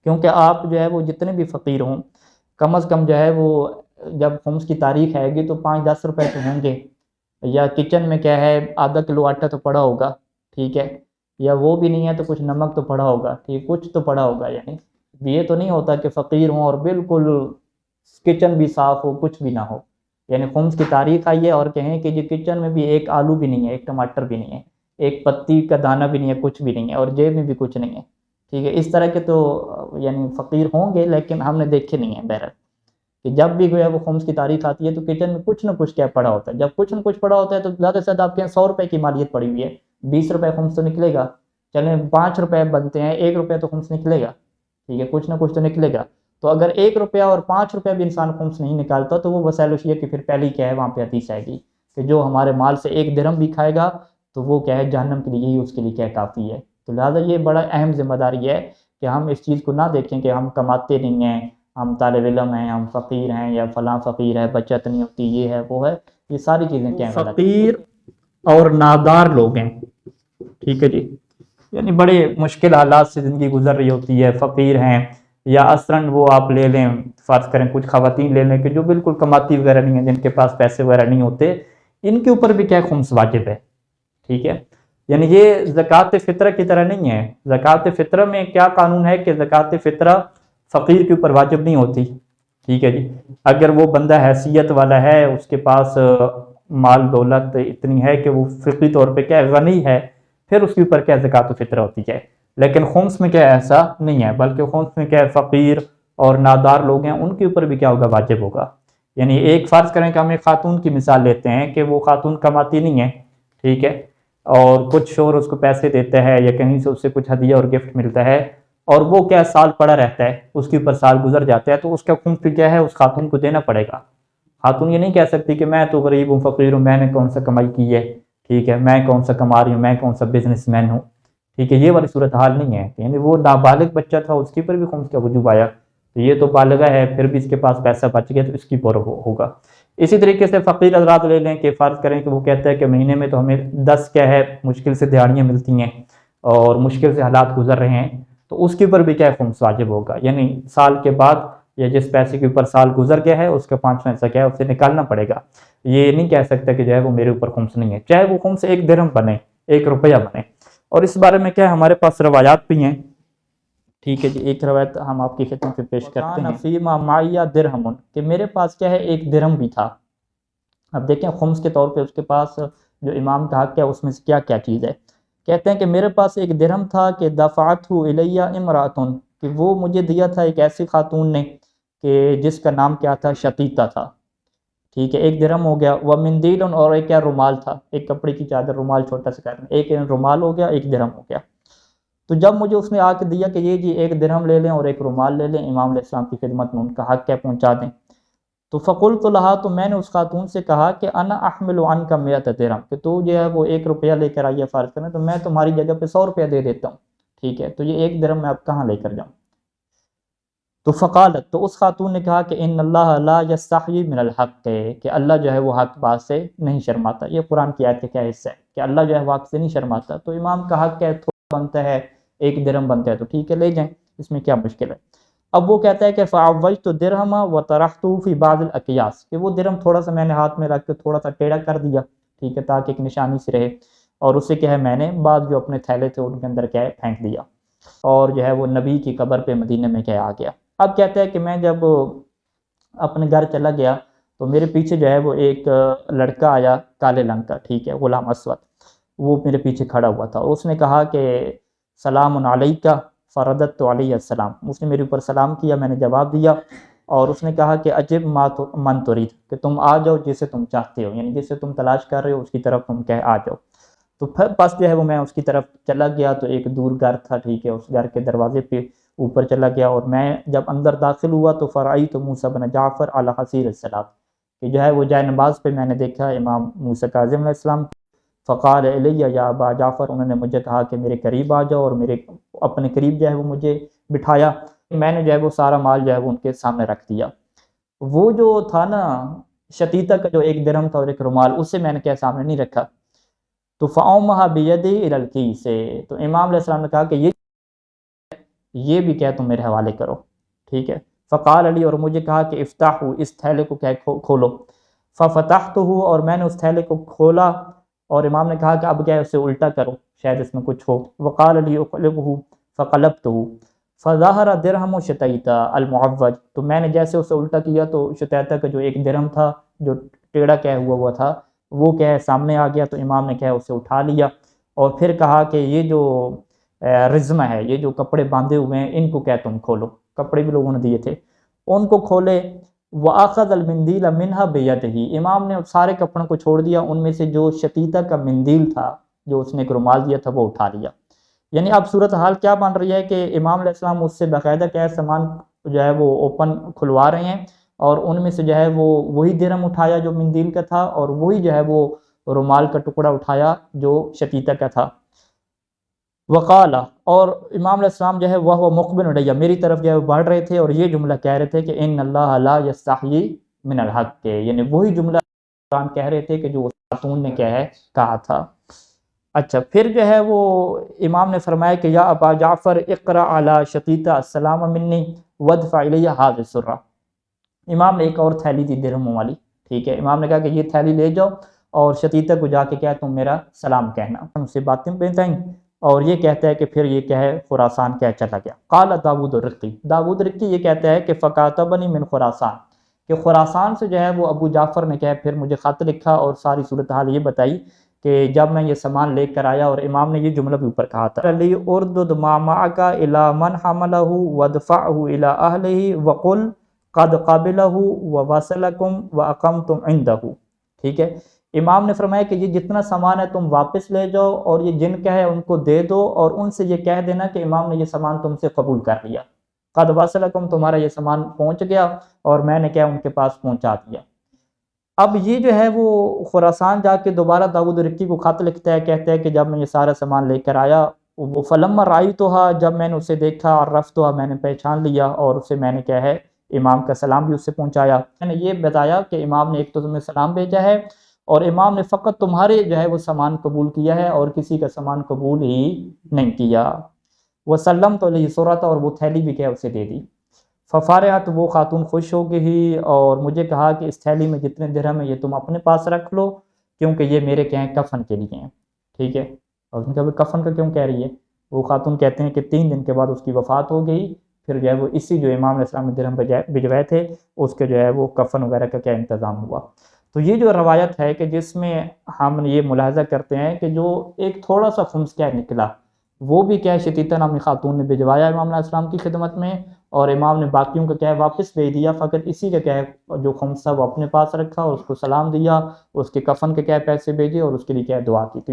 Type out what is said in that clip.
کیونکہ آپ جو ہے وہ جتنے بھی فقیر ہوں کم از کم جو ہے وہ جب خمس کی تاریخ آئے گی تو 5-10 روپے تو ہوں گے، یا کچن میں کیا ہے آدھا کلو آٹا تو پڑا ہوگا، ٹھیک ہے، یا وہ بھی نہیں ہے تو کچھ نمک تو پڑا ہوگا، ٹھیک، کچھ تو پڑا ہوگا، یعنی یہ تو نہیں ہوتا کہ فقیر ہوں اور بالکل کچن بھی صاف ہو کچھ بھی نہ ہو، یعنی خمس کی تاریخ آئی ہے اور کہیں کہ یہ کچن میں بھی ایک آلو بھی نہیں ہے، ایک ٹماٹر بھی نہیں ہے، ایک پتی کا دانہ بھی نہیں ہے، کچھ بھی نہیں ہے، اور جیب میں بھی کچھ نہیں ہے، ٹھیک ہے، اس طرح کے تو یعنی فقیر ہوں گے لیکن ہم نے دیکھے نہیں ہیں بہرحال کہ جب بھی جو ہے وہ خمس کی تاریخ آتی ہے تو کچن میں کچھ نہ کچھ کیا پڑا ہوتا ہے، جب کچھ نہ کچھ پڑا ہوتا ہے تو زیادہ سے زیادہ آپ کے یہاں 100 روپے کی مالیت پڑی ہوئی ہے، 20 روپے خمس تو نکلے گا، چلیں 5 روپے بنتے ہیں، 1 روپے تو خمس نکلے گا، ٹھیک ہے، کچھ نہ کچھ تو نکلے گا، تو اگر 1 روپیہ اور 5 روپے بھی انسان خمس نہیں نکالتا تو وہ وسائل وشیہ کی پھر پہلی کیا ہے وہاں پہ حدیث آئے گی کہ جو ہمارے مال سے 1 درہم بھی کھائے گا تو وہ کیا ہے جہنم کے لیے ہی اس کے لیے کیا کافی ہے۔ تو لہٰذا یہ بڑا اہم ذمہ داری ہے کہ ہم اس چیز کو نہ دیکھیں کہ ہم کماتے نہیں ہیں، ہم طالب علم ہیں، ہم فقیر ہیں، یا فلاں فقیر ہے، بچت نہیں ہوتی، یہ ہے وہ ہے، یہ ساری چیزیں کیا ہیں غلط ہیں۔ فقیر اور نادار لوگ ہیں، ٹھیک ہے جی، یعنی بڑے مشکل حالات سے زندگی گزر رہی ہوتی ہے، فقیر ہیں، یا اثراً وہ آپ لے لیں، فرض کریں کچھ خواتین لے لیں کہ جو بالکل کماتی وغیرہ نہیں ہیں، جن کے پاس پیسے وغیرہ نہیں ہوتے، ان کے اوپر بھی کیا خمس واجب ہے، ٹھیک ہے، یعنی یہ زکوٰۃ فطرہ کی طرح نہیں ہے۔ زکوٰۃ فطرہ میں کیا قانون ہے کہ زکوٰۃ فطرہ فقیر کے اوپر واجب نہیں ہوتی، ٹھیک ہے جی، اگر وہ بندہ حیثیت والا ہے، اس کے پاس مال دولت اتنی ہے کہ وہ فقری طور پہ کیا غنی ہے، پھر اس کے اوپر کیا زکوٰۃ فطرہ ہوتی ہے، لیکن خمس میں کیا ایسا نہیں ہے، بلکہ خمس میں کیا فقیر اور نادار لوگ ہیں ان کے اوپر بھی کیا ہوگا واجب ہوگا۔ یعنی ایک فرض کریں کہ ہم ایک خاتون کی مثال لیتے ہیں کہ وہ خاتون کماتی نہیں ہے، ٹھیک ہے، اور کچھ شوہر اس کو پیسے دیتا ہے یا کہیں سے اس سے کچھ ہدیہ اور گفٹ ملتا ہے، اور وہ کیا سال پڑا رہتا ہے، اس کے اوپر سال گزر جاتا ہے، تو اس کا خمس کیا ہے اس خاتون کو دینا پڑے گا۔ خاتون یہ نہیں کہہ سکتی کہ میں تو غریب ہوں، فقیر ہوں، میں نے کون سا کمائی کی ہے، ٹھیک ہے، میں کون سا کما رہی ہوں، میں کون سا بزنس مین ہوں، ٹھیک ہے، یہ والی صورتحال نہیں ہے، یعنی وہ نابالغ بچہ تھا اس کے اوپر بھی خمس کا وجوب آیا، تو یہ تو بالغہ ہے پھر بھی اس کے پاس پیسہ بچ گیا تو اس کی پر ہوگا۔ اسی طریقے سے فقیر حضرات لے لیں کہ فرض کریں کہ وہ کہتا ہے کہ مہینے میں تو ہمیں 10 کیا ہے مشکل سے دہاڑیاں ملتی ہیں اور مشکل سے حالات گزر رہے ہیں، تو اس کے اوپر بھی کیا ہے خمس واجب ہوگا، یعنی سال کے بعد یا جس پیسے کے اوپر سال گزر گیا ہے اس کا 5واں حصہ کیا ہے اسے نکالنا پڑے گا۔ یہ نہیں کہہ سکتا کہ جو ہے وہ میرے اوپر خمس نہیں ہے، چاہے وہ خمس 1 درہم بنے، 1 روپیہ بنے، اور اس بارے میں کیا ہے ہمارے پاس روایات بھی ہیں، ٹھیک ہے جی، ایک روایت ہم آپ کی خدمت میں پیش کرتے ہیں، فیما معیہ درہم، کہ میرے پاس کیا ہے 1 درہم بھی تھا۔ اب دیکھیں خمس کے طور پہ اس کے پاس جو امام کا حق ہے اس میں سے کیا کیا چیز ہے، کہتے ہیں کہ میرے پاس 1 درہم تھا کہ دفعتہ الیہ امراتن، کہ وہ مجھے دیا تھا ایک ایسی خاتون نے کہ جس کا نام کیا تھا شتیتا تھا، ٹھیک ہے، 1 درہم ہو گیا، وہ مندیل، اور ایک کیا رومال تھا، ایک کپڑے کی چادر، رومال چھوٹا سا کرنا، ایک رومال ہو گیا، 1 درہم ہو گیا۔ تو جب مجھے اس نے آ کے دیا کہ یہ جی 1 درہم لے لیں اور ایک رومال لے لیں، امام علیہ السلام کی خدمت میں ان کا حق کیا پہنچا دیں، تو فقلت لہا، تو میں نے اس خاتون سے کہا کہ انا احمل عنک 100 درہم، کہ تو جو ہے وہ 1 روپیہ لے کر آئیے فرض کریں تو میں تمہاری جگہ پہ 100 روپیہ دے دیتا ہوں، ٹھیک ہے، تو یہ 1 درہم میں اب کہاں لے کر جاؤں؟ تو فقالت، تو اس خاتون نے کہا کہ ان اللہ لا یستحیی من الحق، کہ اللہ جو ہے وہ حق بات سے نہیں شرماتا، یہ قرآن کی آیت کا کیا حصہ ہے کہ اللہ جو ہے وہ حق سے نہیں شرماتا، تو امام کا حق ہے تھوڑا بنتا ہے، 1 درہم بنتا ہے تو ٹھیک ہے لے جائیں، اس میں کیا مشکل ہے۔ اب وہ کہتا ہے کہ فعوجت درہم وطرحت فی بعض الاکیاس، کہ وہ درہم تھوڑا سا میں نے ہاتھ میں رکھ کے تھوڑا سا ٹیڑھا کر دیا، ٹھیک ہے، تاکہ ایک نشانی سے رہے، اور اسے کیا ہے میں نے بعض جو اپنے تھیلے تھے ان کے اندر کیا ہے پھینک دیا، اور جو ہے وہ نبی کی قبر پہ مدینہ میں کیا آ گیا۔ اب کہتا ہے کہ میں جب اپنے گھر چلا گیا تو میرے پیچھے جو ہے وہ ایک لڑکا آیا کالے رنگ کا، ٹھیک ہے، غلام اسود، وہ میرے پیچھے کھڑا ہوا تھا، اور اس نے کہا کہ سلام علیکہ، فرددت علیہ السلام، اس نے میرے اوپر سلام کیا، میں نے جواب دیا، اور اس نے کہا کہ عجب من ترید، کہ تم آ جاؤ جسے تم چاہتے ہو، یعنی جسے تم تلاش کر رہے ہو اس کی طرف تم کہہ آ جاؤ۔ تو پھر بس جو ہے وہ میں اس کی طرف چلا گیا، تو ایک دور گھر تھا، ٹھیک ہے، اس گھر کے دروازے پہ اوپر چلا گیا، اور میں جب اندر داخل ہوا تو فرعیت موسیٰ بن جعفر علی حصیر الصلاۃ، کہ جو ہے وہ جائے نماز پہ میں نے دیکھا امام موسیٰ کاظم علیہ السلام، فقال الیہ یا ابا جعفر، انہوں نے مجھے کہا کہ میرے قریب آ جاؤ، اور میرے اپنے قریب جو ہے وہ مجھے بٹھایا، میں نے جو ہے وہ سارا مال جو ہے وہ ان کے سامنے رکھ دیا۔ وہ جو تھا نا شتیتا کا جو 1 درہم تھا اور ایک رومال، اسے میں نے کیا سامنے نہیں رکھا، تو فَأَوْمَهَا بِيَدِهِ إِلَى الْكِيسِ، تو امام علیہ السلام نے کہا کہ یہ یہ بھی کیا تم میرے حوالے کرو، ٹھیک ہے۔ فقال علی، اور مجھے کہا کہ افتحوا، اس تھیلے کو کیا کھولو، ففتحتہ، اور میں نے اس تھیلے کو کھولا، اور امام نے کہا کہ اب کیا ہے اسے الٹا کرو، شاید اس میں کچھ ہو۔ وقال علی اقلبہ فقلبتہ فظہر درہم شتیتا المعوج، تو میں نے جیسے اسے الٹا کیا تو شتیتا کا جو ایک درہم تھا جو ٹیڑھا کیا ہوا تھا وہ کیا ہے سامنے آ گیا، تو امام نے کیا ہے اسے اٹھا لیا، اور پھر کہا کہ یہ جو رزمہ ہے، یہ جو کپڑے باندھے ہوئے ہیں ان کو کیا تم کھولو، کپڑے بھی لوگوں نے دیے تھے ان کو کھولے۔ وَأَخَذَ الْمِنْدِيلَ مِنْهَا بِيَدِهِ، امام نے سارے کپڑوں کو چھوڑ دیا، ان میں سے جو شتیتا کا مندیل تھا جو اس نے ایک رومال دیا تھا وہ اٹھا لیا۔ یعنی اب صورتحال کیا بن رہی ہے کہ امام علیہ السلام اس سے باقاعدہ کیا ہے سامان جو ہے وہ اوپن کھلوا رہے ہیں، اور ان میں سے جو ہے وہ وہی درہم اٹھایا جو مندیل کا تھا، اور وہی جو ہے وہ رومال کا ٹکڑا اٹھایا جو شتیتا کا تھا۔ وقال، اور امام علیہ السلام جو ہے وہ مقبل الیہ، میری طرف جو ہے وہ بڑھ رہے تھے، اور یہ جملہ کہہ رہے تھے کہ ان اللہ لا یستحیی من الحق کے، یعنی وہی جملہ قرآن کہہ رہے تھے کہ جو خاتون نے کیا ہے کہا تھا۔ اچھا پھر جو ہے وہ امام نے فرمایا کہ یا ابا جعفر اقرا علی شتیتا السلام منی وادفع الیہ ھذہ السرہ، امام نے ایک اور تھیلی دی درہموں والی، ٹھیک ہے، امام نے کہا کہ یہ تھیلی لے جاؤ اور شتیتا کو جا کے کیا تم میرا سلام کہنا، ہم سے باتیں بتائیں، اور یہ کہتا ہے کہ پھر یہ کیا ہے خراسان کیا چلا گیا۔ قال داود الرقی، داود رقی یہ کہتا ہے کہ فکاتبنی من خراسان، کہ خراسان سے جو ہے وہ ابو جعفر نے کیا ہے پھر مجھے خط لکھا اور ساری صورتحال یہ بتائی کہ جب میں یہ سامان لے کر آیا، اور امام نے یہ جملہ بھی اوپر کہا تھا علی اردد ما معک الی من حملہ وادفعہ الی اہلہ وقل قد قابلہ ووصلکم واقمتم عندہ، ٹھیک ہے، امام نے فرمایا کہ یہ جتنا سامان ہے تم واپس لے جاؤ، اور یہ جن کا ہے ان کو دے دو، اور ان سے یہ کہہ دینا کہ امام نے یہ سامان تم سے قبول کر لیا، قد وصلکم، تمہارا یہ سامان پہنچ گیا اور میں نے کیا ان کے پاس پہنچا دیا۔ اب یہ جو ہے وہ خراسان جا کے دوبارہ داود رقی کو خط لکھتا ہے، کہتا ہے کہ جب میں یہ سارا سامان لے کر آیا، وہ فلما رأیتھا، جب میں نے اسے دیکھا، عرفتھا، میں نے پہچان لیا، اور اسے میں نے کیا ہے امام کا سلام بھی اس سے پہنچایا۔ میں نے یہ بتایا کہ امام نے ایک تو تمہیں سلام بھیجا ہے، اور امام نے فقط تمہارے جو ہے وہ سامان قبول کیا ہے اور کسی کا سامان قبول ہی نہیں کیا۔ وسلمت علیہ سرۃ، اور وہ تھیلی بھی کیا اسے دے دی۔ ففارعت، وہ خاتون خوش ہو گئی اور مجھے کہا کہ اس تھیلی میں جتنے درہم ہیں یہ تم اپنے پاس رکھ لو، کیونکہ یہ میرے کیا ہیں کفن کے لیے ہیں، ٹھیک ہے۔ اور ان کا بھی کفن کا کیوں کہہ رہی ہے، وہ خاتون کہتے ہیں کہ 3 دن کے بعد اس کی وفات ہو گئی، پھر جو ہے وہ اسی جو امام علیہ السلام نے درہم بھجوائے تھے اس کے جو ہے وہ کفن وغیرہ کا کیا انتظام ہوا۔ تو یہ جو روایت ہے کہ جس میں ہم یہ ملاحظہ کرتے ہیں کہ جو ایک تھوڑا سا خمس کیا نکلا، وہ بھی کیا ہے شتیتا نامی خاتون نے بھجوایا امام علیہ السلام کی خدمت میں، اور امام نے باقیوں کا کیا ہے واپس بھیج دیا، فقط اسی کا کیا ہے جو خمس تھا وہ اپنے پاس رکھا اور اس کو سلام دیا، اس کے کفن کے کیا ہے پیسے بھیجے اور اس کے لیے کیا ہے دعا کی۔ تو